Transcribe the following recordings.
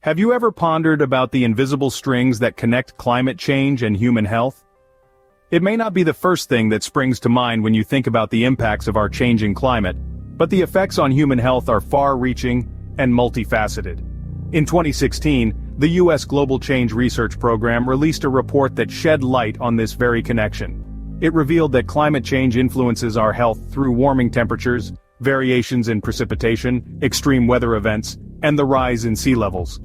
Have you ever pondered about the invisible strings that connect climate change and human health? It may not be the first thing that springs to mind when you think about the impacts of our changing climate, but the effects on human health are far-reaching and multifaceted. In 2016, the U.S. Global Change Research Program released a report that shed light on this very connection. It revealed that climate change influences our health through warming temperatures, variations in precipitation, extreme weather events, and the rise in sea levels.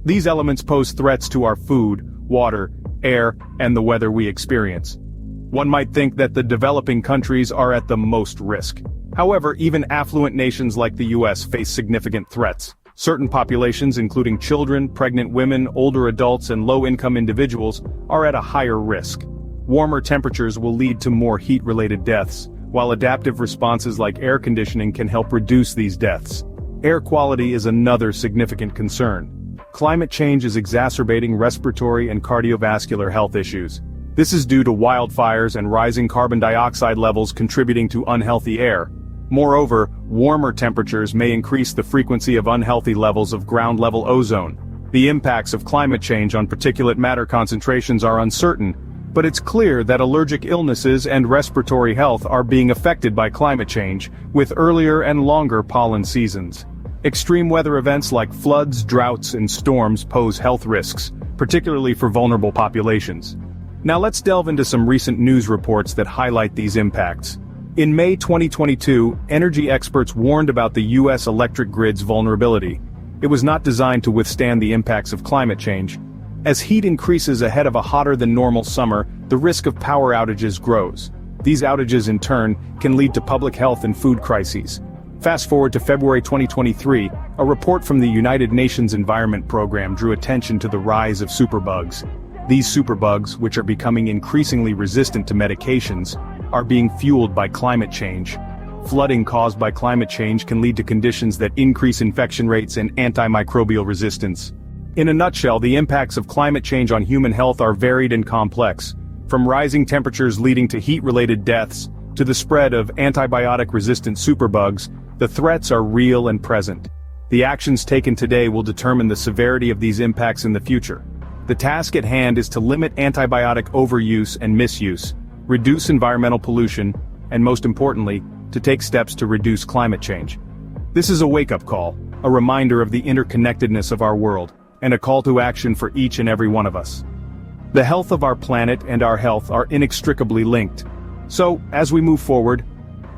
These elements pose threats to our food, water, air, and the weather we experience. One might think that the developing countries are at the most risk. However, even affluent nations like the US face significant threats. Certain populations, including children, pregnant women, older adults, and low-income individuals, are at a higher risk. Warmer temperatures will lead to more heat-related deaths, while adaptive responses like air conditioning can help reduce these deaths. Air quality is another significant concern. Climate change is exacerbating respiratory and cardiovascular health issues. This is due to wildfires and rising carbon dioxide levels contributing to unhealthy air. Moreover, warmer temperatures may increase the frequency of unhealthy levels of ground-level ozone. The impacts of climate change on particulate matter concentrations are uncertain, but it's clear that allergic illnesses and respiratory health are being affected by climate change, with earlier and longer pollen seasons. Extreme weather events like floods, droughts, and storms pose health risks, particularly for vulnerable populations. Now let's delve into some recent news reports that highlight these impacts. In May 2022, energy experts warned about the U.S. electric grid's vulnerability. It was not designed to withstand the impacts of climate change. As heat increases ahead of a hotter-than-normal summer, the risk of power outages grows. These outages, in turn, can lead to public health and food crises. Fast forward to February 2023, a report from the United Nations Environment Program drew attention to the rise of superbugs. These superbugs, which are becoming increasingly resistant to medications, are being fueled by climate change. Flooding caused by climate change can lead to conditions that increase infection rates and antimicrobial resistance. In a nutshell, the impacts of climate change on human health are varied and complex, from rising temperatures leading to heat-related deaths, to the spread of antibiotic-resistant superbugs. The threats are real and present. The actions taken today will determine the severity of these impacts in the future. The task at hand is to limit antibiotic overuse and misuse, reduce environmental pollution, and most importantly, to take steps to reduce climate change. This is a wake-up call, a reminder of the interconnectedness of our world, and a call to action for each and every one of us. The health of our planet and our health are inextricably linked. So, as we move forward,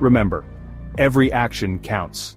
remember, every action counts.